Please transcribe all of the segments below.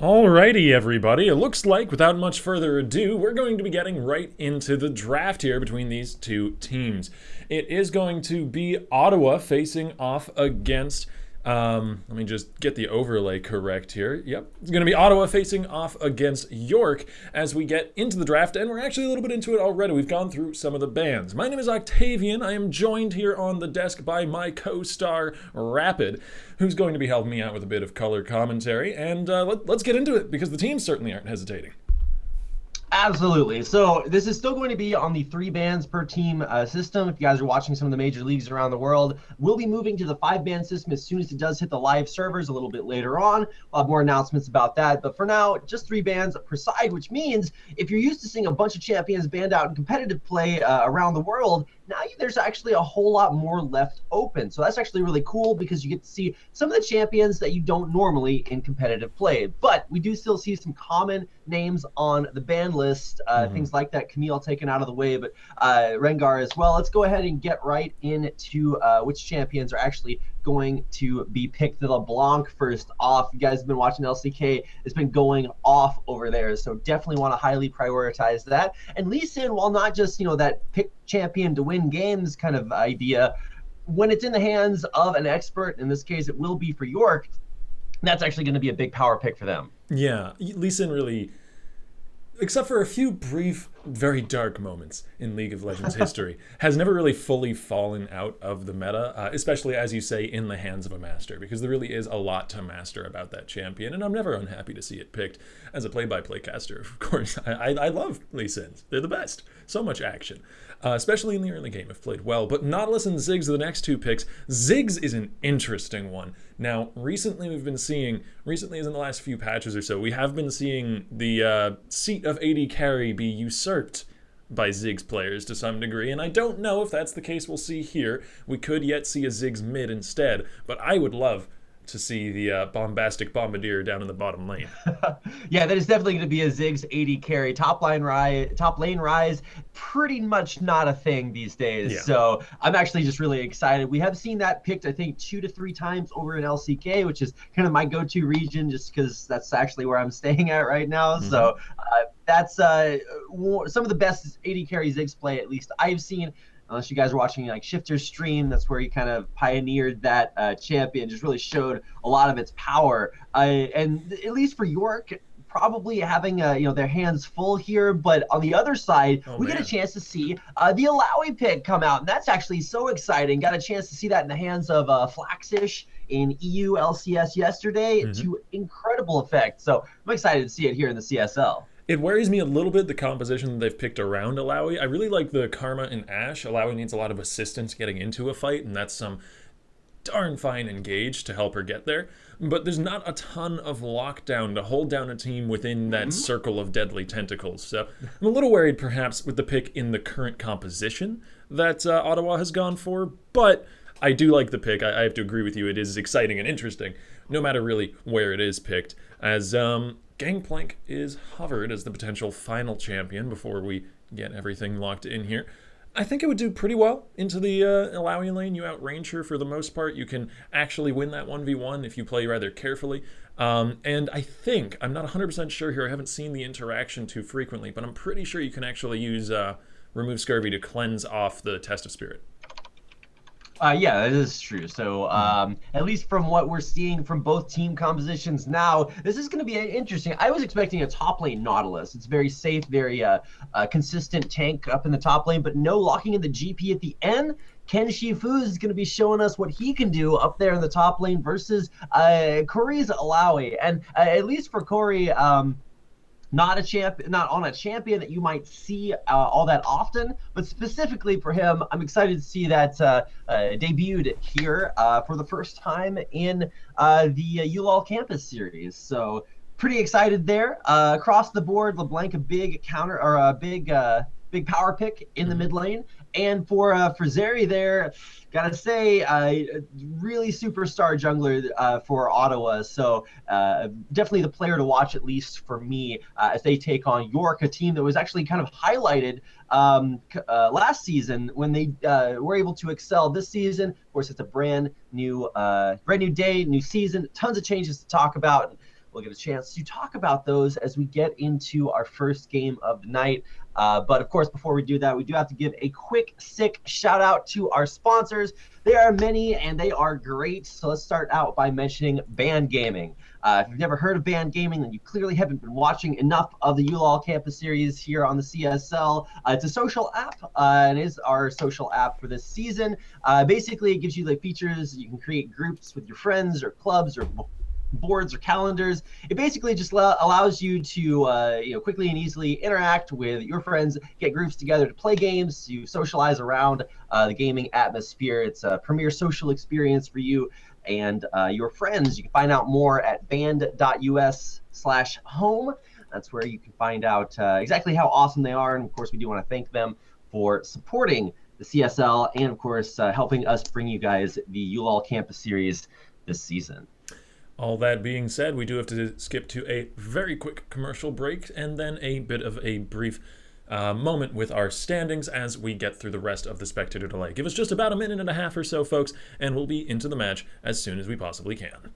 Alrighty, everybody. It looks like, without much further ado, we're going to be getting right into the draft here between these two teams. It is going to be Ottawa facing off against. Let me just get the overlay correct here. Yep, it's going to be Ottawa facing off against York as we get into the draft, and we're actually a little bit into it already. We've gone through some of the bands. My name is Octavian. I am joined here on the desk by my co-star Rapid, who's going to be helping me out with a bit of color commentary. And let's get into it because the teams certainly aren't hesitating. Absolutely. So this is still going to be on the 3 bands per team system. If you guys are watching some of the major leagues around the world, we'll be moving to the 5-band system as soon as it does hit the live servers a little bit later on. We'll have more announcements about that. But for now, just 3 bands per side, which means if you're used to seeing a bunch of champions band out in competitive play around the world, now there's actually a whole lot more left open. So that's actually really cool because you get to see some of the champions that you don't normally in competitive play. But we do still see some common names on the ban list, things like that. Camille taken out of the way, but Rengar as well. Let's go ahead and get right into which champions are actually going to be picked. The LeBlanc first off. You guys have been watching LCK. It's been going off over there, so definitely want to highly prioritize that. And Lee Sin, while not just that pick champion to win games kind of idea, when it's in the hands of an expert, in this case it will be for York, that's actually going to be a big power pick for them. Yeah, Lee Sin really, except for a few brief, very dark moments in League of Legends history, has never really fully fallen out of the meta, especially, as you say, in the hands of a master, because there really is a lot to master about that champion, and I'm never unhappy to see it picked. As a play-by-play caster, of course, I love Lee Sins. They're the best. So much action, especially in the early game, if played well. But Nautilus and Ziggs are the next two picks. Ziggs is an interesting one. Now, recently as in the last few patches or so, we have been seeing the seat of AD carry be usurped by Ziggs players to some degree, and I don't know if that's the case we'll see here. We could yet see a Ziggs mid instead, but I would love to see the bombastic bombardier down in the bottom lane. Yeah, that is definitely going to be a Ziggs 80 carry. Top lane rise, pretty much not a thing these days. Yeah. So I'm actually just really excited. We have seen that picked, I think, 2 to 3 times over in LCK, which is kind of my go-to region just because that's actually where I'm staying at right now. Mm-hmm. So that's some of the best 80 carry Ziggs play, at least I've seen. Unless you guys are watching like Shifter's stream, that's where he kind of pioneered that champion, just really showed a lot of its power. And at least for York, probably having their hands full here. But on the other side, we get a chance to see the Alawi pick come out, and that's actually so exciting. Got a chance to see that in the hands of Flaxish in EU LCS yesterday to incredible effect. So I'm excited to see it here in the CSL. It worries me a little bit, the composition that they've picked around Alawi. I really like the Karma and Ashe. Alawi needs a lot of assistance getting into a fight, and that's some darn fine engage to help her get there. But there's not a ton of lockdown to hold down a team within that circle of deadly tentacles. So I'm a little worried, perhaps, with the pick in the current composition that Ottawa has gone for. But I do like the pick. I have to agree with you. It is exciting and interesting, no matter really where it is picked. As Gangplank is hovered as the potential final champion before we get everything locked in here. I think it would do pretty well into the Alawi lane. You outrange her for the most part. You can actually win that 1v1 if you play rather carefully. And I think, I'm not 100% sure here, I haven't seen the interaction too frequently, but I'm pretty sure you can actually use Remove Scurvy to cleanse off the Test of Spirit. Yeah, that is true. So at least from what we're seeing from both team compositions now, this is going to be interesting. I was expecting a top lane Nautilus. It's very safe, very consistent tank up in the top lane, but no, locking in the GP at the end. Ken Shifu is going to be showing us what he can do up there in the top lane versus Corey's Alawi. And at least for Corey, not on a champion that you might see all that often, but specifically for him, I'm excited to see that debuted here for the first time in the ULoL Campus series. So pretty excited there. Across the board, LeBlanc a big counter or a big power pick in the mid lane, and for Zeri there, gotta say, really superstar jungler for Ottawa. So definitely the player to watch, at least for me, as they take on York, a team that was actually kind of highlighted last season when they were able to excel this season. Of course, it's a brand new day, new season, tons of changes to talk about. We'll get a chance to talk about those as we get into our first game of the night. But of course, before we do that, we do have to give a quick, sick shout out to our sponsors. There are many and they are great. So let's start out by mentioning Band Gaming. If you've never heard of Band Gaming, then you clearly haven't been watching enough of the ULoL campus series here on the CSL. It's a social app. It is our social app for this season. Basically, it gives you like features. You can create groups with your friends or clubs or boards or calendars. It basically just allows you to quickly and easily interact with your friends, get groups together to play games, to socialize around the gaming atmosphere. It's a premier social experience for you and your friends. You can find out more at band.us/home. That's where you can find out exactly how awesome they are. And of course, we do want to thank them for supporting the CSL and of course helping us bring you guys the ULoL campus series this season. All that being said, we do have to skip to a very quick commercial break and then a bit of a brief moment with our standings as we get through the rest of the spectator delay. Give us just about a minute and a half or so, folks, and we'll be into the match as soon as we possibly can.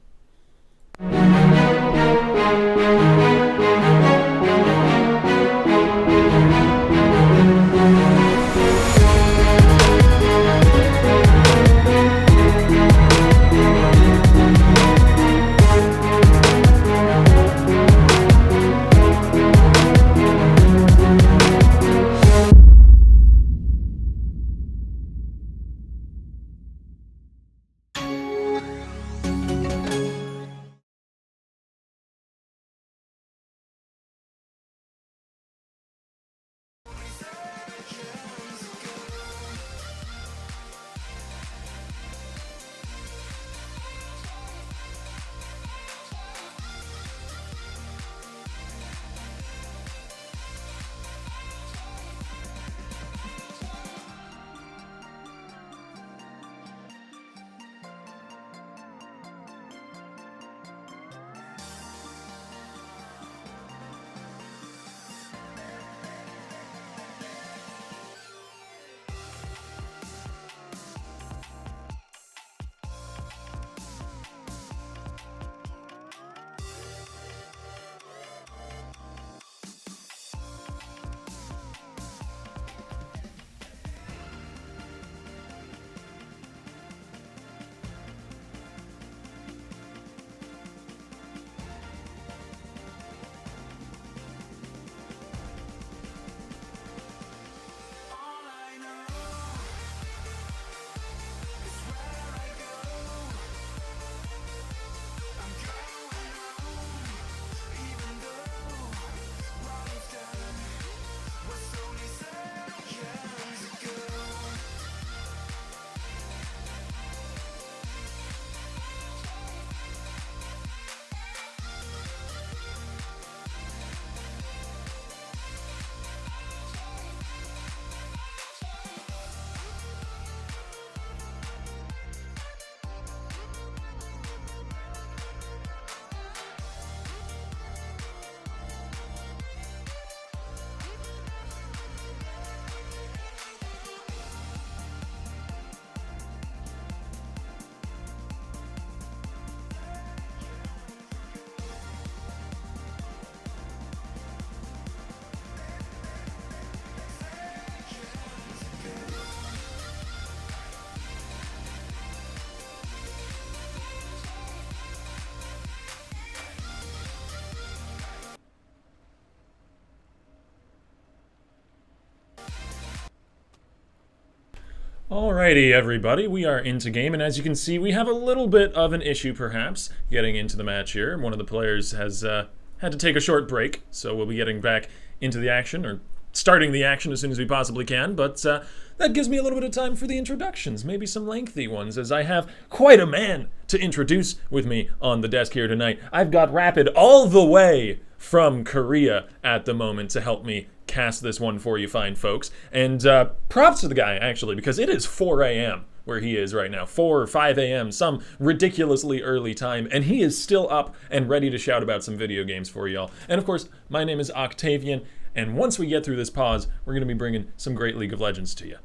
Alrighty, everybody, we are into game, and as you can see, we have a little bit of an issue, perhaps, getting into the match here. One of the players has had to take a short break, so we'll be getting back into the action, or starting the action as soon as we possibly can, but that gives me a little bit of time for the introductions, maybe some lengthy ones, as I have quite a man to introduce with me on the desk here tonight. I've got Rapid all the way from Korea at the moment to help me cast this one for you fine folks. And props to the guy, actually, because it is 4 a.m. where he is right now. 4 or 5 a.m., some ridiculously early time, and he is still up and ready to shout about some video games for y'all. And of course, my name is Octavian, and once we get through this pause, we're going to be bringing some great League of Legends to you.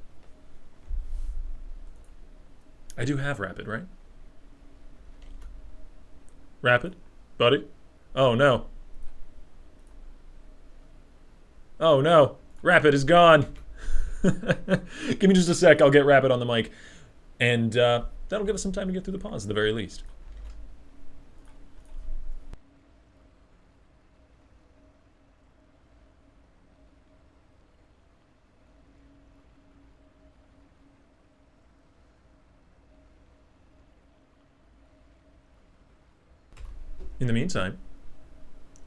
I do have Rapid, right? Rapid? Buddy? Oh no. Oh no. Rapid is gone. Give me just a sec. I'll get Rapid on the mic. And that'll give us some time to get through the pause at the very least. In the meantime,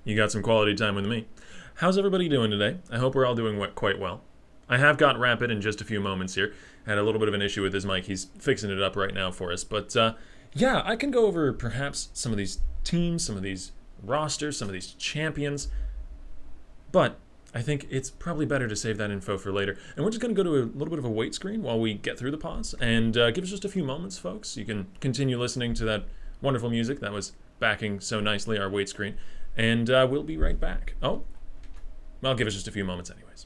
you got some quality time with me. How's everybody doing today? I hope we're all doing quite well. I have got Rapid in just a few moments here. Had a little bit of an issue with his mic. He's fixing it up right now for us. But yeah, I can go over perhaps some of these teams, some of these rosters, some of these champions. But I think it's probably better to save that info for later. And we're just going to go to a little bit of a wait screen while we get through the pause. And give us just a few moments, folks. You can continue listening to that wonderful music that was backing so nicely our wait screen. And we'll be right back. Oh, well, give us just a few moments anyways.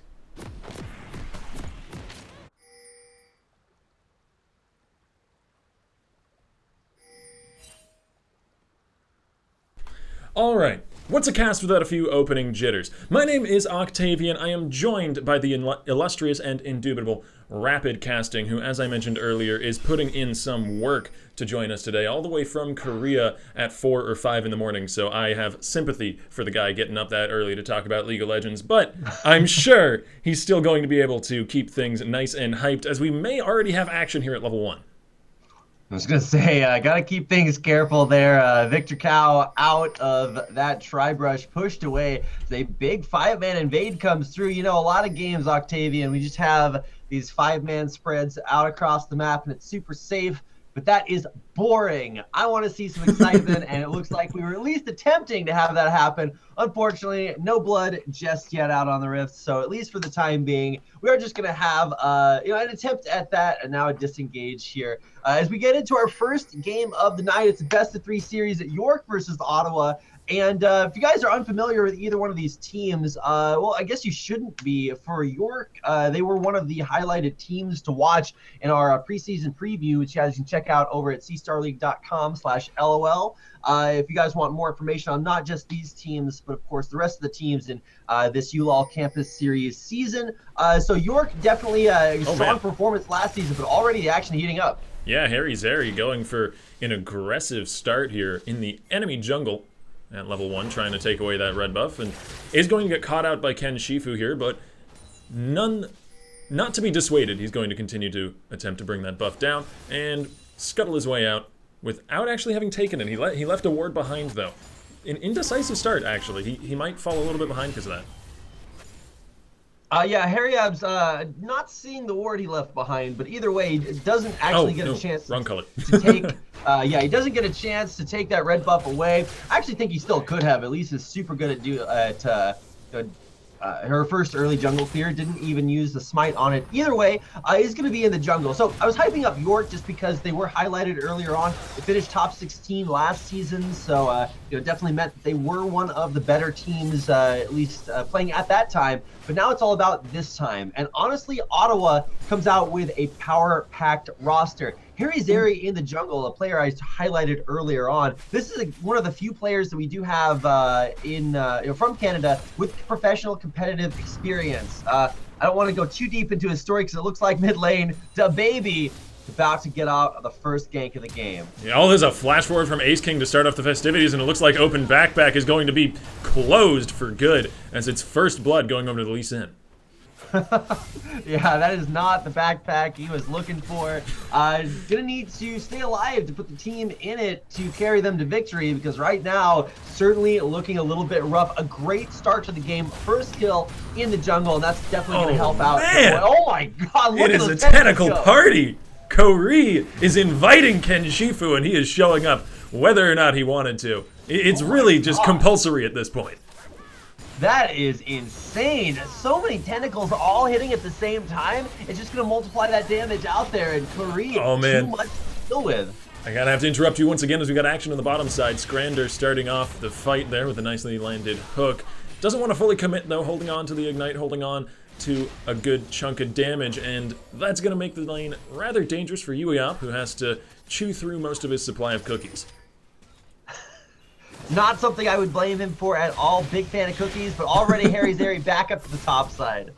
Alright, what's a cast without a few opening jitters? My name is Octavian. I am joined by the illustrious and indubitable Rapid Casting, who, as I mentioned earlier, is putting in some work to join us today, all the way from Korea at 4 or 5 in the morning, so I have sympathy for the guy getting up that early to talk about League of Legends, but I'm sure he's still going to be able to keep things nice and hyped, as we may already have action here at level 1. I was going to say, got to keep things careful there. Victor Cow out of that Tri-Brush, pushed away. A big 5-man invade comes through. You know, a lot of games, Octavian, we just have these 5-man spreads out across the map, and it's super safe. But that is boring. I want to see some excitement, and it looks like we were at least attempting to have that happen. Unfortunately, no blood just yet out on the Rift, so at least for the time being, we are just going to have an attempt at that, and now a disengage here. As we get into our first game of the night, it's a best-of-3 series at York versus Ottawa. And if you guys are unfamiliar with either one of these teams, well, I guess you shouldn't be. For York, they were one of the highlighted teams to watch in our preseason preview, which you guys can check out over at cstarleague.com/LOL. If you guys want more information on not just these teams, but of course the rest of the teams in this ULoL Campus Series season. So York definitely a strong performance last season, but already the action heating up. Yeah, Harry Zeri going for an aggressive start here in the enemy jungle at level 1, trying to take away that red buff, and is going to get caught out by Ken Shifu here, but not to be dissuaded. He's going to continue to attempt to bring that buff down and scuttle his way out without actually having taken it. He left a ward behind, though. An indecisive start, actually. He might fall a little bit behind because of that. Yeah, Harryab's not seeing the ward he left behind, but either way, he doesn't actually get a chance wrong color. to take. Yeah, he doesn't get a chance to take that red buff away. I actually think he still could have. At least is super good at her first early jungle clear, didn't even use the smite on it. Either way, is going to be in the jungle. So I was hyping up York just because they were highlighted earlier on. They finished top 16 last season, so definitely meant that they were one of the better teams, at least playing at that time. But now it's all about this time. And honestly, Ottawa comes out with a power-packed roster. Harry Zeri in the jungle, a player I highlighted earlier on. This is one of the few players that we do have from Canada with professional competitive experience. I don't want to go too deep into his story because it looks like mid lane, the baby about to get out of the first gank of the game. Yeah, all there's a flash forward from Ace King to start off the festivities, and it looks like open backpack is going to be closed for good as it's first blood going over to the Lee Sin. Yeah, that is not the backpack he was looking for. Gonna need to stay alive to put the team in it to carry them to victory, because right now, certainly looking a little bit rough. A great start to the game. First kill in the jungle, and that's definitely gonna help out. Man. Oh my god, look It at is those a tentacle go. party! Kori is inviting Ken Shifu, and he is showing up whether or not he wanted to. It's really just compulsory at this point. That is insane. So many tentacles all hitting at the same time. It's just going to multiply that damage out there, and Kori, too much to deal with. I gotta have to interrupt you once again as we got action on the bottom side. Skrander starting off the fight there with a nicely landed hook. Doesn't want to fully commit though, holding on to the ignite, holding on to a good chunk of damage, and that's going to make the lane rather dangerous for UEOP, who has to chew through most of his supply of cookies. Not something I would blame him for at all. Big fan of cookies, but already Harry Zeri back up to the top side.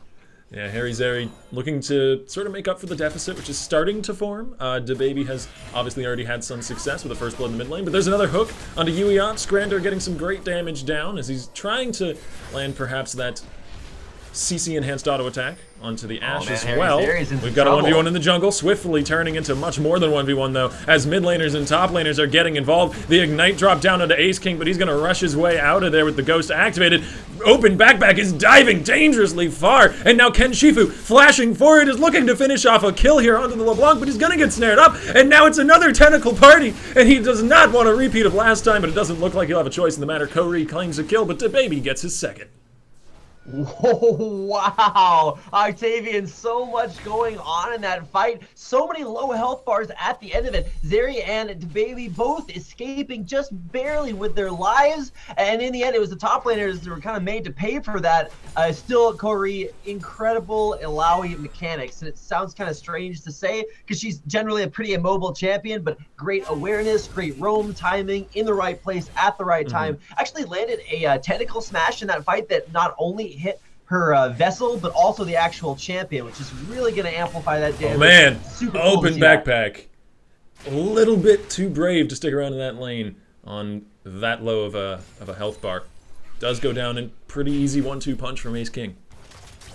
Yeah, Harry Zeri looking to sort of make up for the deficit, which is starting to form. DaBaby has obviously already had some success with the first blood in the mid lane, but there's another hook onto UEON. Scrander getting some great damage down as he's trying to land perhaps that CC enhanced auto attack onto the Ashe as well. We've got a 1v1 in the jungle, swiftly turning into much more than 1v1 though, as mid laners and top laners are getting involved. The Ignite drop down onto Ace King, but he's gonna rush his way out of there with the Ghost activated. Open backpack is diving dangerously far, and now Ken Shifu flashing forward is looking to finish off a kill here onto the LeBlanc, but he's gonna get snared up, and now it's another tentacle party, and he does not want a repeat of last time, but it doesn't look like he'll have a choice in the matter. Kouri claims a kill, but DaBaby gets his second. Whoa, wow. Octavian, so much going on in that fight. So many low health bars at the end of it. Zeri and DaBaby both escaping just barely with their lives. And in the end, it was the top laners that were kind of made to pay for that. Still, Kouri, incredible Illaoi mechanics. And it sounds kind of strange to say because she's generally a pretty immobile champion, but great awareness, great roam timing, in the right place at the right time. Actually landed a tentacle smash in that fight that not only hit her vessel, but also the actual champion, which is really going to amplify that damage. Oh man, super open cool backpack. A little bit too brave to stick around in that lane on that low of a health bar. Does go down in pretty easy 1-2 punch from Ace King.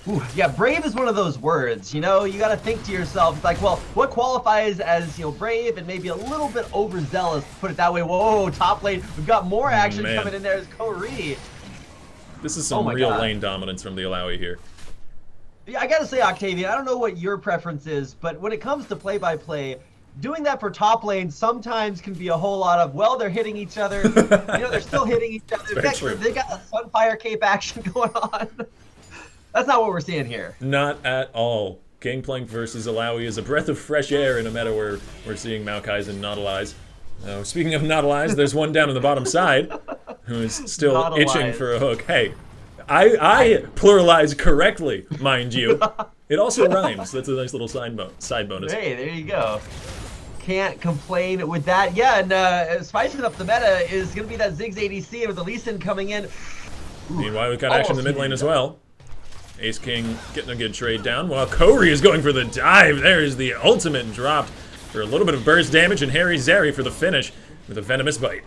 Ooh, yeah, brave is one of those words, you know, you got to think to yourself, like, well, what qualifies as, you know, brave and maybe a little bit overzealous, put it that way. Whoa, top lane, we've got more action coming in there as Kouri. This is some real lane dominance from the Illaoi here. Yeah, I gotta say, Octavian, I don't know what your preference is, but when it comes to play-by-play, doing that for top lane sometimes can be a whole lot of, well, they're hitting each other. You know, they're still hitting each other. They got a Sunfire Cape action going on. That's not what we're seeing here. Not at all. Gangplank versus Illaoi is a breath of fresh air in a meta where we're seeing Maokai's and Nautilus. Speaking of Nautilus, there's one down on the bottom side who is still itching for a hook. Hey, I pluralize correctly, mind you. It also rhymes. That's a nice little side bonus. Hey, there you go. Can't complain with that. Yeah, and spicing up the meta is going to be that Ziggs ADC with the Lee Sin coming in. Meanwhile, we've got action in the mid lane as well. Ace King getting a good trade down, while Kouri is going for the dive. There's the ultimate dropped for a little bit of burst damage, and Harry Zeri for the finish with a venomous bite.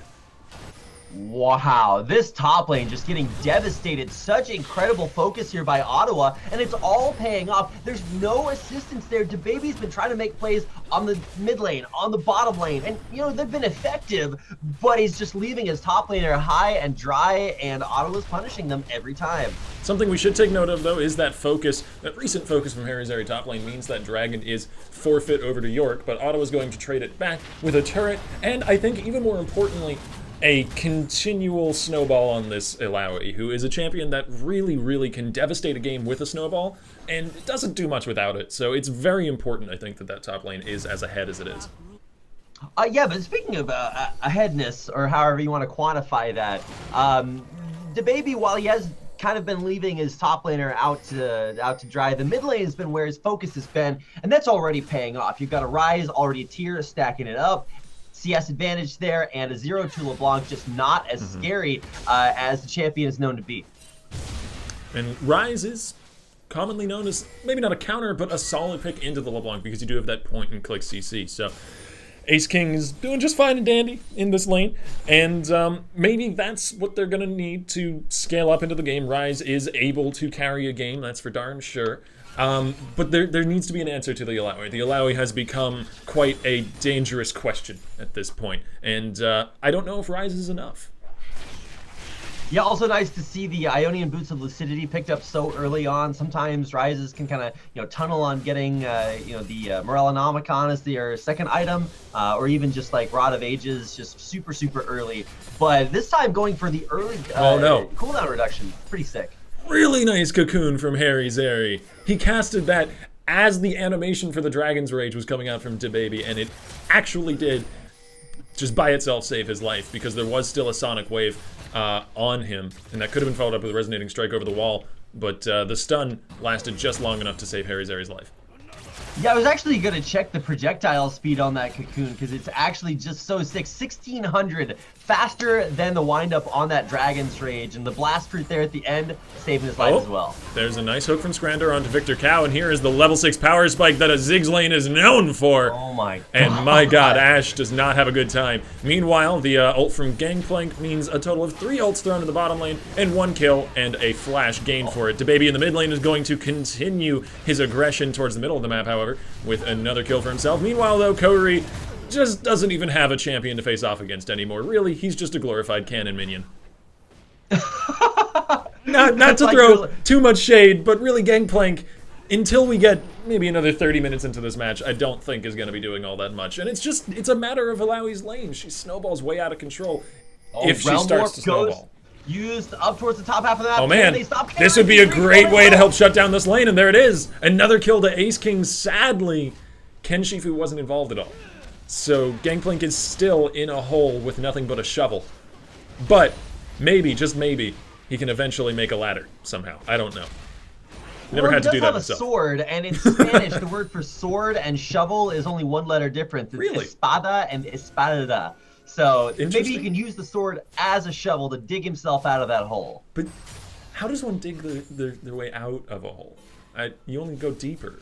Wow, this top lane just getting devastated. Such incredible focus here by Ottawa, and it's all paying off. There's no assistance there. DaBaby's been trying to make plays on the mid lane, on the bottom lane, and you know, they've been effective, but he's just leaving his top laner high and dry, and Ottawa's punishing them every time. Something we should take note of, though, is that focus, that recent focus from Harry Zeri top lane means that Dragon is forfeit over to York, but Ottawa's going to trade it back with a turret, and I think even more importantly, a continual snowball on this Illaoi, who is a champion that really can devastate a game with a snowball, and it doesn't do much without it. So it's very important, I think, that top lane is as ahead as it is. Yeah, but speaking of aheadness, or however you want to quantify that, DaBaby, while he has kind of been leaving his top laner out to dry, the mid lane has been where his focus has been, and that's already paying off. You've got a Ryze already a tier, stacking it up. CS advantage there, and a 0-2 LeBlanc just not as scary as the champion is known to be. And Ryze is commonly known as maybe not a counter, but a solid pick into the LeBlanc because you do have that point and click CC. So Ace King is doing just fine and dandy in this lane, and maybe that's what they're going to need to scale up into the game. Ryze is able to carry a game, that's for darn sure. But there needs to be an answer to the Illaoi. The Illaoi has become quite a dangerous question at this point, and I don't know if Ryze is enough. Yeah, also nice to see the Ionian Boots of Lucidity picked up so early on. Sometimes Ryzes can kind of, you know, tunnel on getting, you know, the Morellonomicon as their second item, or even just like Rod of Ages, just super early. But this time going for the early cooldown reduction, pretty sick. Really nice cocoon from Harry Zeri. He casted that as the animation for the Dragon's Rage was coming out from DaBaby, and it actually did just by itself save his life, because there was still a Sonic Wave on him, and that could have been followed up with a Resonating Strike over the wall, but the stun lasted just long enough to save Harry Zeri's life. Yeah, I was actually going to check the projectile speed on that Cocoon because it's actually just so sick. 1600 faster than the windup on that Dragon's Rage, and the blast fruit there at the end saving his life as well. There's a nice hook from Scrander onto Victor Cow, and here is the level 6 power spike that a Ziggs lane is known for. Oh my god. And my god, Ashe does not have a good time. Meanwhile, the ult from Gangplank means a total of 3 ults thrown to the bottom lane, and 1 kill and a flash gain for it. DaBaby in the mid lane is going to continue his aggression towards the middle of the map, however, with another kill for himself. Meanwhile, though, Kouri just doesn't even have a champion to face off against anymore. Really, he's just a glorified cannon minion. not to throw too much shade, but really Gangplank, until we get maybe another 30 minutes into this match, I don't think is going to be doing all that much. And it's a matter of Alawi's lane. She snowballs way out of control if she starts to snowball. Used up towards the top half of that. Oh man, this would be a great way to help shut down this lane, and there it is. Another kill to Ace King. Sadly, Ken Shifu wasn't involved at all. So Gangplank is still in a hole with nothing but a shovel. But maybe, just maybe, he can eventually make a ladder somehow. I don't know. Never had to do that myself. He does have a sword, and in Spanish, the word for sword and shovel is only one letter difference. It's really? Espada and espada. So maybe he can use the sword as a shovel to dig himself out of that hole. But how does one dig their way out of a hole? You only go deeper.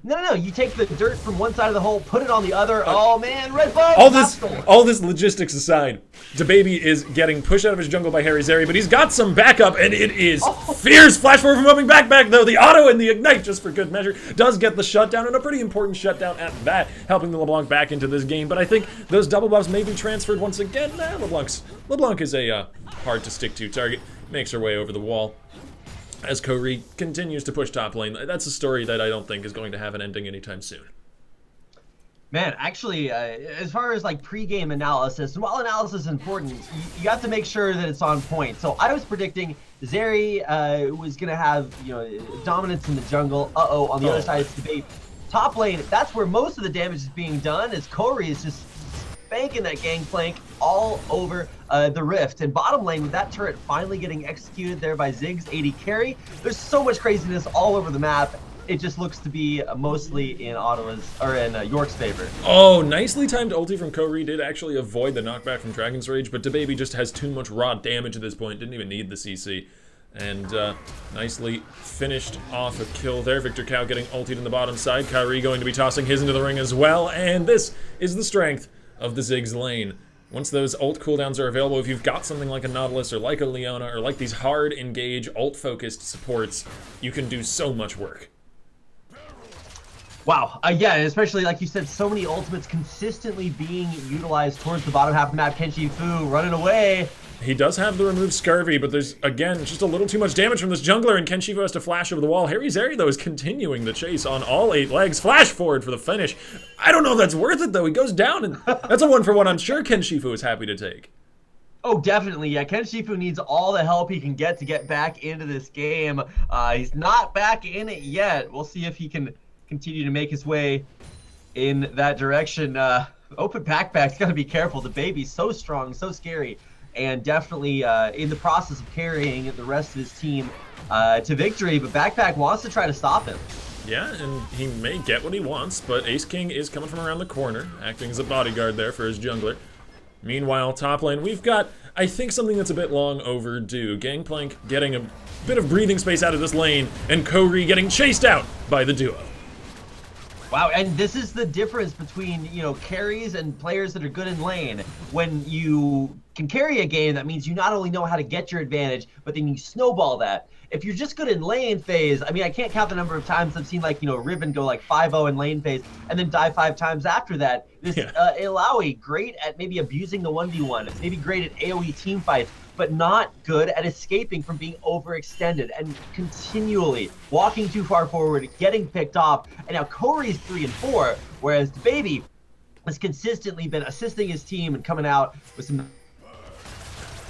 No. You take the dirt from one side of the hole, put it on the other. Oh man, red bug! All this logistics aside, DaBaby is getting pushed out of his jungle by Harry Zeri, but he's got some backup, and it is fierce. Flash forward from upping back though. The auto and the ignite, just for good measure, does get the shutdown, and a pretty important shutdown at that, helping the LeBlanc back into this game. But I think those double buffs may be transferred once again. LeBlanc is a hard to stick to target. Makes her way over the wall as Kouri continues to push top lane. That's a story that I don't think is going to have an ending anytime soon. Man, actually, as far as like pre-game analysis, and while analysis is important, you have to make sure that it's on point. So I was predicting Zeri was going to have, dominance in the jungle. On the other side, it's DaBaby. Top lane, that's where most of the damage is being done, as Kouri is just spanking that Gangplank all over the rift. And bottom lane, with that turret finally getting executed there by Ziggs, AD carry, there's so much craziness all over the map. It just looks to be mostly in York's favor. Oh, nicely timed ulti from Kouri did actually avoid the knockback from Dragon's Rage, but DaBaby just has too much raw damage at this point, didn't even need the CC. And nicely finished off a kill there. Victor Cow getting ultied in the bottom side. Kouri going to be tossing his into the ring as well, and this is the strength of the Ziggs lane. Once those ult cooldowns are available, if you've got something like a Nautilus or like a Leona or like these hard engage ult-focused supports, you can do so much work. Wow, yeah, especially like you said, so many ultimates consistently being utilized towards the bottom half of the map. Ken Shifu running away. He does have the removed Scurvy, but there's, again, just a little too much damage from this jungler, and Ken Shifu has to flash over the wall. Harry Zeri, though, is continuing the chase on all 8 legs. Flash forward for the finish. I don't know if that's worth it, though. He goes down, and that's a 1-for-1 I'm sure Ken Shifu is happy to take. Oh, definitely. Yeah, Ken Shifu needs all the help he can get to get back into this game. He's not back in it yet. We'll see if he can continue to make his way in that direction. Open backpack's got to be careful. DaBaby's so strong, so scary, and definitely in the process of carrying the rest of his team to victory, but Backpack wants to try to stop him. Yeah, and he may get what he wants, but Ace King is coming from around the corner, acting as a bodyguard there for his jungler. Meanwhile, top lane, we've got, I think, something that's a bit long overdue. Gangplank getting a bit of breathing space out of this lane, and Kouri getting chased out by the duo. Wow, and this is the difference between, carries and players that are good in lane. When you can carry a game, that means you not only know how to get your advantage, but then you snowball that. If you're just good in lane phase, I mean, I can't count the number of times I've seen, Riven go 5-0 in lane phase and then die 5 times after that. This Alawi, great at maybe abusing the 1v1, maybe great at AoE team fights, but not good at escaping from being overextended and continually walking too far forward, getting picked off. And now Kouri's 3 and 4, whereas DaBaby has consistently been assisting his team and coming out with some...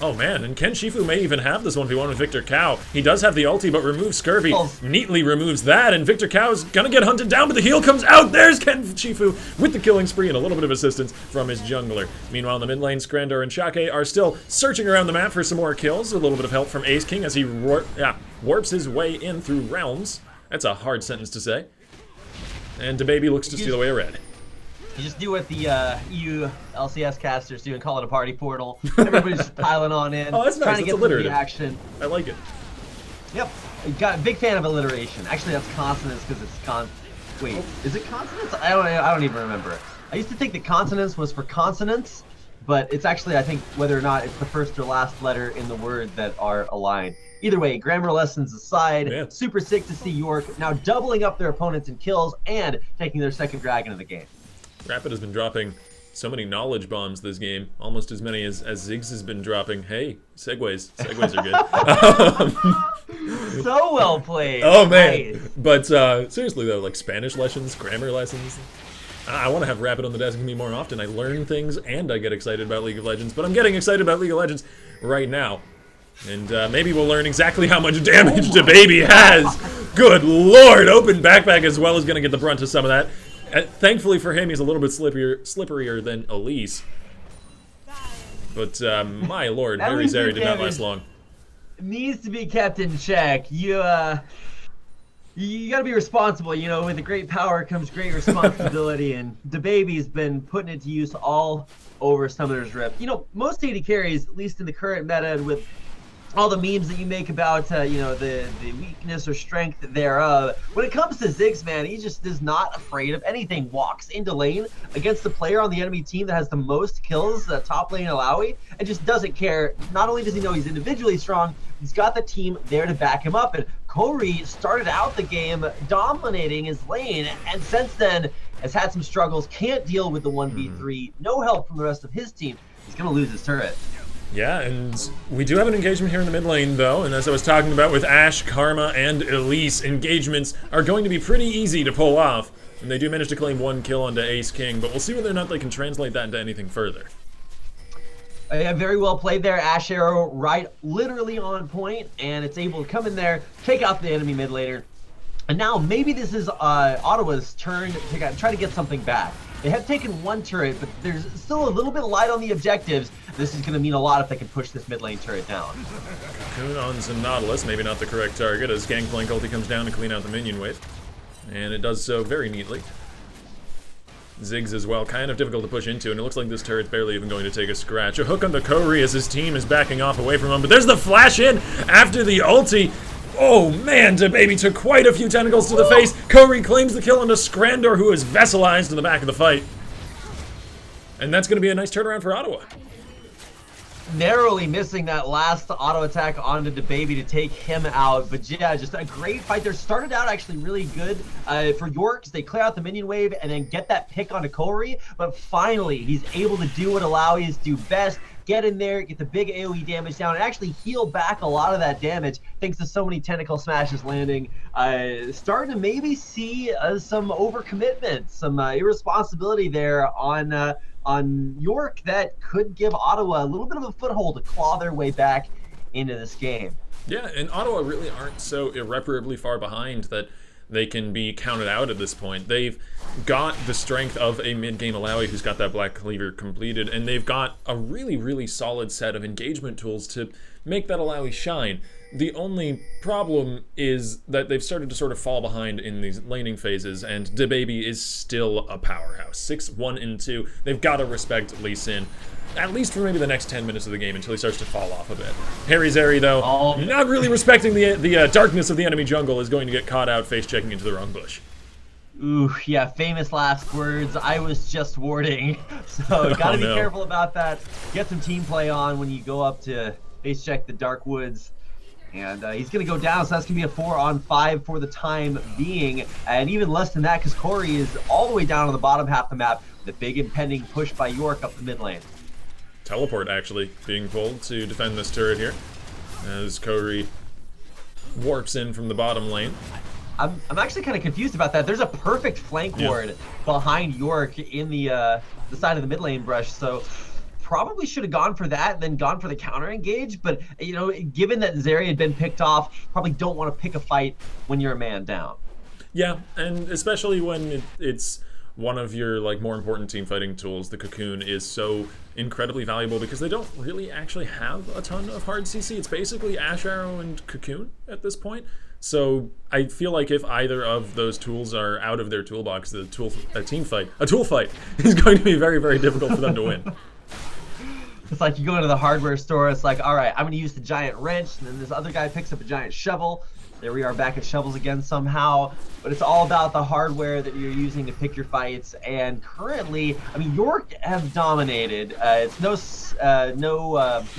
Oh man, and Ken Shifu may even have this 1v1 with Victor Cow. He does have the ulti, but removes Scurvy. Neatly removes that, and Victor Cow is gonna get hunted down, but the heal comes out. There's Ken Shifu with the killing spree and a little bit of assistance from his jungler. Meanwhile, in the mid lane, Scrandor and Shake are still searching around the map for some more kills. A little bit of help from Ace King as he warps his way in through realms. That's a hard sentence to say. And DeBaby looks to steal away a red. You just do what the EU LCS casters do and call it a party portal. Everybody's just piling on in, Oh, that's nice. trying to That's get the alliterative. reaction. I like it. Yep, got a big fan of alliteration. Actually, that's consonants because it's Wait, is it consonants? I don't even remember. I used to think that consonants was for consonants, but it's actually, I think, whether or not it's the first or last letter in the word that are aligned. Either way, grammar lessons aside, Yeah. super sick to see York now doubling up their opponents in kills and taking their second dragon of the game. Rapid has been dropping so many knowledge bombs this game, almost as many as Ziggs has been dropping. Hey, segues are good. So well played. Oh man! Nice. But seriously though, like Spanish lessons, grammar lessons. I want to have Rapid on the desk with me more often. I learn things and I get excited about League of Legends. But I'm getting excited about League of Legends right now. And maybe we'll learn exactly how much damage DeBaby has. Good lord! Open backpack as well is going to get the brunt of some of that. Thankfully for him, he's a little bit slipperier than Elise. But my lord, Harry Zeri did not last long. Needs to be kept in check. You gotta be responsible. You know, with the great power comes great responsibility, and DeBaby's been putting it to use all over Summoner's Rift. You know, most AD carries, at least in the current meta, and with all the memes that you make about, you know, the weakness or strength thereof. When it comes to Ziggs, man, he just is not afraid of anything. Walks into lane against the player on the enemy team that has the most kills, top lane Alawi, and just doesn't care. Not only does he know he's individually strong, he's got the team there to back him up. And Corey started out the game dominating his lane, and since then has had some struggles, can't deal with the 1v3, no help from the rest of his team. He's going to lose his turret. Yeah, and we do have an engagement here in the mid lane, though, and as I was talking about with Ashe, Karma, and Elise, engagements are going to be pretty easy to pull off, and they do manage to claim 1 kill onto Ace King, but we'll see whether or not they can translate that into anything further. Yeah, very well played there. Ashe arrow right literally on point, and it's able to come in there, take out the enemy mid laner. And now maybe this is Ottawa's turn to try to get something back. They have taken 1 turret, but there's still a little bit of light on the objectives. This is going to mean a lot if they can push this mid lane turret down. Cocoon on some Nautilus, maybe not the correct target, as Gangplank ulti comes down to clean out the minion wave. And it does so very neatly. Ziggs as well, kind of difficult to push into, and it looks like this turret's barely even going to take a scratch. A hook on the Kouri as his team is backing off away from him, but there's the flash in after the ulti. Oh man, DeBaby took quite a few tentacles to the face. Kouri claims the kill onto Scrandor, who is vesselized in the back of the fight. And that's going to be a nice turnaround for Ottawa. Narrowly missing that last auto attack onto DeBaby to take him out, but yeah, just a great fight there. Started out actually really good for York, they clear out the minion wave and then get that pick onto Kouri, but finally he's able to do what Alawi's do best, get in there, get the big AoE damage down, and actually heal back a lot of that damage thanks to so many tentacle smashes landing. Starting to maybe see some overcommitment, some irresponsibility there on York that could give Ottawa a little bit of a foothold to claw their way back into this game. Yeah, and Ottawa really aren't so irreparably far behind that they can be counted out at this point. They've got the strength of a mid-game Alawi who's got that Black Cleaver completed, and they've got a really, really solid set of engagement tools to make that Alawi shine. The only problem is that they've started to sort of fall behind in these laning phases, and DeBaby is still a powerhouse. 6-1 and 2. They've got to respect Lee Sin, at least for maybe the next 10 minutes of the game until he starts to fall off a bit. Harry Zeri, though, not really respecting the darkness of the enemy jungle, is going to get caught out face-checking into the wrong bush. Ooh, yeah, famous last words. I was just warding. So gotta be careful about that. Get some team play on when you go up to face-check the dark woods. And he's going to go down, so that's going to be a 4-on-5 for the time being. And even less than that, because Corey is all the way down on the bottom half of the map. The big impending push by York up the mid lane. Teleport, actually, being pulled to defend this turret here. As Corey warps in from the bottom lane. I'm actually kind of confused about that. There's a perfect flank ward behind York in the side of the mid lane brush, so probably should have gone for that and then gone for the counter engage, but you know, given that Zeri had been picked off, probably don't want to pick a fight when you're a man down. Yeah, and especially when it's one of your like more important team fighting tools. The Cocoon is so incredibly valuable because they don't really actually have a ton of hard CC. It's basically Ashe Arrow and Cocoon at this point. So I feel like if either of those tools are out of their toolbox, a tool fight is going to be very, very difficult for them to win. It's like you go into the hardware store, it's like, all right, I'm going to use the giant wrench, and then this other guy picks up a giant shovel. There we are back at shovels again somehow. But it's all about the hardware that you're using to pick your fights. And currently, I mean, York have dominated. It's no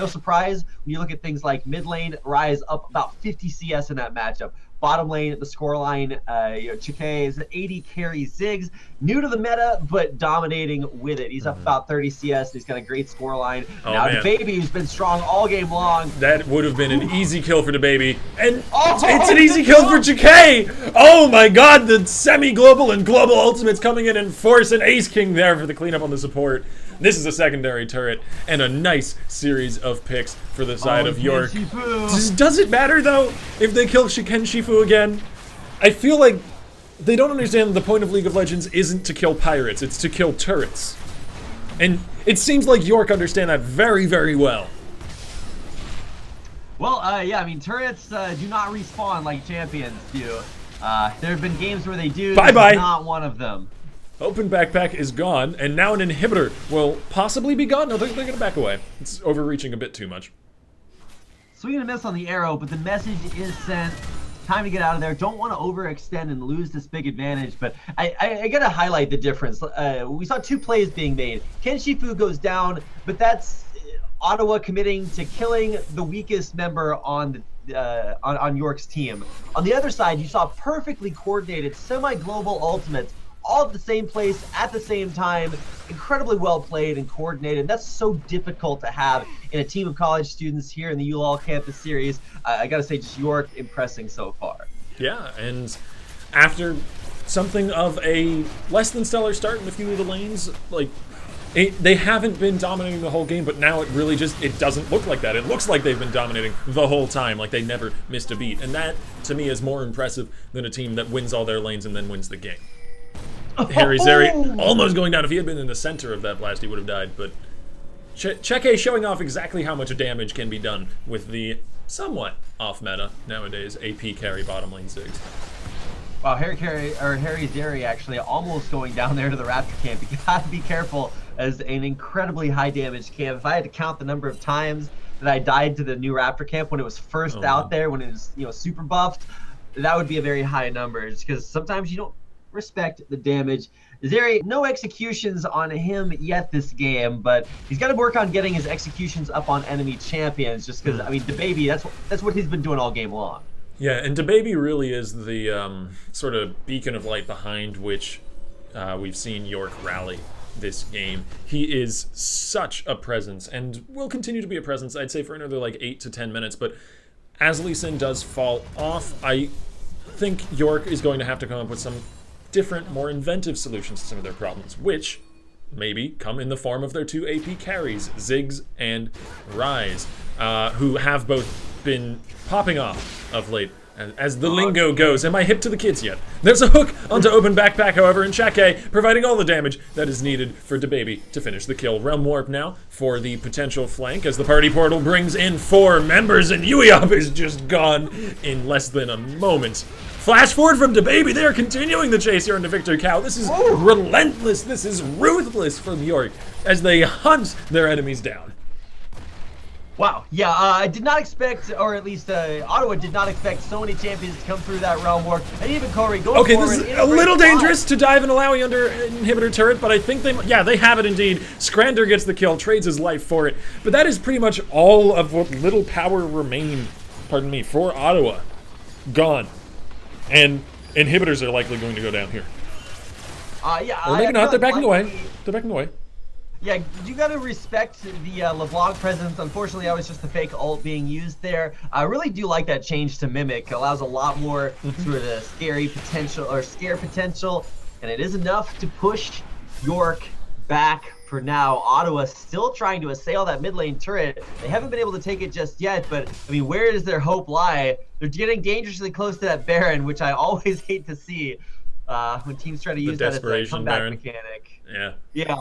surprise when you look at things like mid lane, Rise up about 50 CS in that matchup. Bottom lane, the scoreline, Chike is 80 carry Ziggs, new to the meta, but dominating with it. He's up about 30 CS. He's got a great scoreline. Oh, now, man. DaBaby, who's been strong all game long. That would have been an easy kill for DaBaby. And it's an easy kill for Chike! Oh my god, the semi-global and global ultimates coming in and force an Ace King there for the cleanup on the support. This is a secondary turret and a nice series of picks for the side of York. Does it matter though if they kill Ken Shifu again? I feel like they don't understand that the point of League of Legends isn't to kill pirates, it's to kill turrets. And it seems like York understand that very, very well. Well, yeah, I mean, turrets do not respawn like champions do. There have been games where they do. Bye-bye. This is not one of them. Open backpack is gone, and now an inhibitor will possibly be gone. No, they're going to back away. It's overreaching a bit too much. Swing and a miss on the arrow, but the message is sent. Time to get out of there. Don't want to overextend and lose this big advantage, but I got to highlight the difference. We saw two plays being made. Ken Shifu goes down, but that's Ottawa committing to killing the weakest member on York's team. On the other side, you saw perfectly coordinated semi-global ultimates all at the same place at the same time, incredibly well played and coordinated. That's so difficult to have in a team of college students here in the ULoL campus series. I gotta say, just York impressing so far. Yeah, and after something of a less than stellar start in a few of the lanes, like they haven't been dominating the whole game, but now it really it doesn't look like that. It looks like they've been dominating the whole time, like they never missed a beat. And that, to me, is more impressive than a team that wins all their lanes and then wins the game. Harry Zeri almost going down. If he had been in the center of that blast, he would have died. But Cheke showing off exactly how much damage can be done with the somewhat off-meta nowadays AP carry bottom lane Ziggs. Wow, Harry Zeri actually almost going down there to the Raptor camp. You gotta be careful as an incredibly high damage camp. If I had to count the number of times that I died to the new Raptor camp when it was first out there, when it was super buffed, that would be a very high number. Just because sometimes you don't respect the damage. Zeri, no executions on him yet this game, but he's got to work on getting his executions up on enemy champions. Just because, I mean, DaBaby, that's what he's been doing all game long. Yeah, and DaBaby really is the sort of beacon of light behind which we've seen York rally this game. He is such a presence, and will continue to be a presence, I'd say, for another like 8 to 10 minutes. But as Lee Sin does fall off, I think York is going to have to come up with some different, more inventive solutions to some of their problems, which maybe come in the form of their two AP carries, Ziggs and Rise, who have both been popping off of late. As the lingo goes, am I hip to the kids yet? There's a hook onto open backpack, however, and Cheke providing all the damage that is needed for DaBaby to finish the kill. Realm Warp now for the potential flank as the party portal brings in 4 members, and Yuiop is just gone in less than a moment. Flash forward from DaBaby, they are continuing the chase here into Victor Cow. This is relentless, this is ruthless from York as they hunt their enemies down. Wow, yeah, I did not expect, or at least Ottawa did not expect so many champions to come through that realm warp, and even Corey going okay, this is a little dangerous to dive an Alawi under inhibitor turret, but I think they have it indeed. Scrander gets the kill, trades his life for it, but that is pretty much all of what little power remained, for Ottawa. Gone. And inhibitors are likely going to go down here. Yeah, or maybe not, they're backing away. They're backing away. Yeah, you gotta respect the LeBlanc presence. Unfortunately, I was just a fake ult being used there. I really do like that change to Mimic. It allows a lot more sort of scare potential, and it is enough to push York back for now. Ottawa still trying to assail that mid lane turret. They haven't been able to take it just yet, but I mean, where does their hope lie? They're getting dangerously close to that Baron, which I always hate to see when teams try to use that as a comeback Baron mechanic. Yeah. Yeah.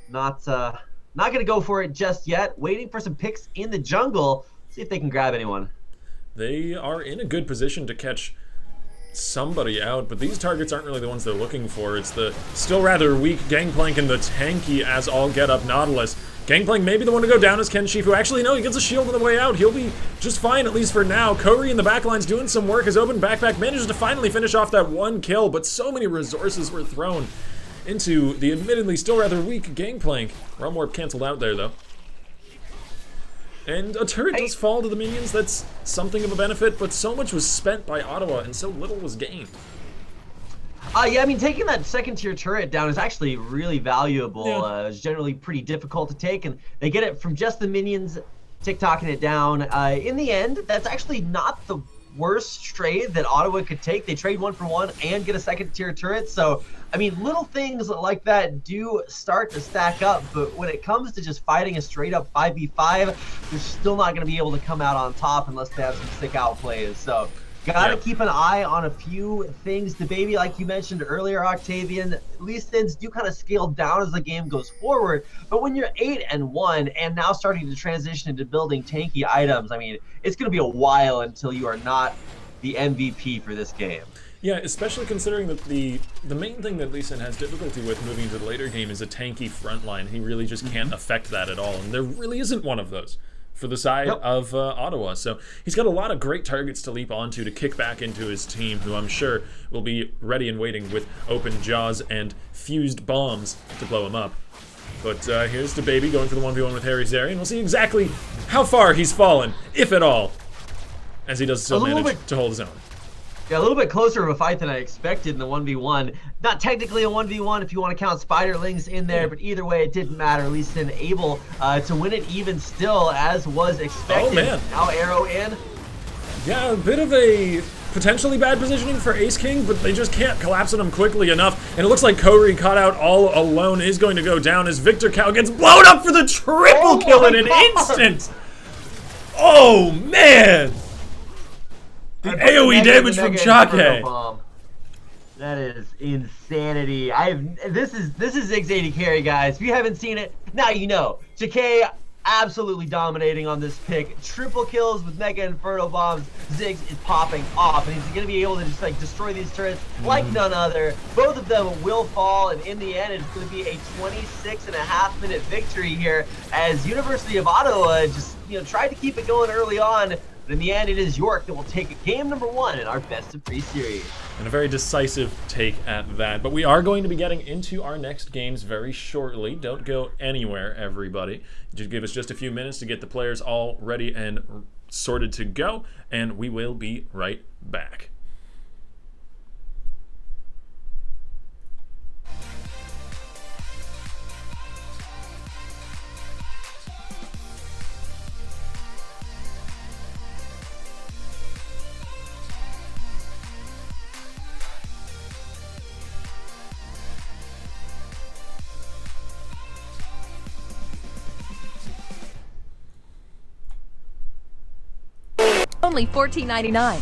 Not gonna go for it just yet. Waiting for some picks in the jungle. See if they can grab anyone. they are in a good position to catch somebody out, but these targets aren't really the ones they're looking for. It's the still rather weak Gangplank and the tanky as all get up Nautilus. Gangplank may be the one to go down as Ken Shifu. Actually, no, he gets a shield on the way out. He'll be just fine, at least for now. Kouri in the backline's doing some work. His open backpack manages to finally finish off that one kill, but so many resources were thrown into the admittedly still rather weak Gangplank. Realm Warp canceled out there, though. And a turret does fall to the minions. That's something of a benefit, but so much was spent by Ottawa and so little was gained. Yeah, I mean, taking that second tier turret down is actually really valuable. Yeah. It's generally pretty difficult to take, and they get it from just the minions tick-tocking it down. In the end, that's actually not the worst trade that Ottawa could take. They trade 1 for 1 and get a second tier turret. So, I mean, little things like that do start to stack up, but when it comes to just fighting a straight up 5v5, they're still not going to be able to come out on top unless they have some sick outplays. So, gotta keep an eye on a few things. The baby, like you mentioned earlier, Octavian, Lee Sins do kind of scale down as the game goes forward. But when you're 8-1 and now starting to transition into building tanky items, I mean, it's going to be a while until you are not the MVP for this game. Yeah, especially considering that the main thing that Lee Sin has difficulty with moving into the later game is a tanky front line. He really just can't affect that at all, and there really isn't one of those for the side of Ottawa. So he's got a lot of great targets to leap onto to kick back into his team, who I'm sure will be ready and waiting with open jaws and fused bombs to blow him up. But here's the baby going for the 1v1 with Harry Zeri, and we'll see exactly how far he's fallen, if at all, as he does still manage to hold his own. Yeah, a little bit closer of a fight than I expected in the 1v1. Not technically a 1v1 if you want to count Spiderlings in there, but either way, it didn't matter. Lee Sin able to win it even still, as was expected. Oh, man. Now Arrow in. Yeah, a bit of a potentially bad positioning for Ace King, but they just can't collapse on him quickly enough. And it looks like Kouri caught out all alone is going to go down as Victor Cow gets blown up for the triple kill in an instant. Oh, man. The AoE damage from Chake. That is insanity. This is Zig's 80 carry, guys. If you haven't seen it, now you know. Chake absolutely dominating on this pick. Triple kills with Mega Inferno Bombs. Ziggs is popping off, and he's gonna be able to just like destroy these turrets like none other. Both of them will fall, and in the end, it's gonna be a 26.5-minute victory here, as University of Ottawa just tried to keep it going early on. But in the end, it is York that will take game number 1 in our best of 3 series. And a very decisive take at that. But we are going to be getting into our next games very shortly. Don't go anywhere, everybody. Just give us just a few minutes to get the players all ready and sorted to go, and we will be right back. Only $14.99.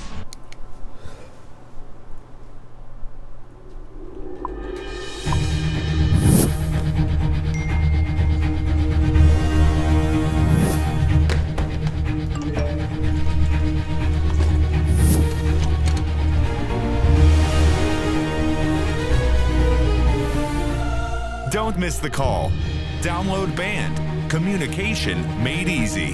Don't miss the call. Download Band. Communication made easy.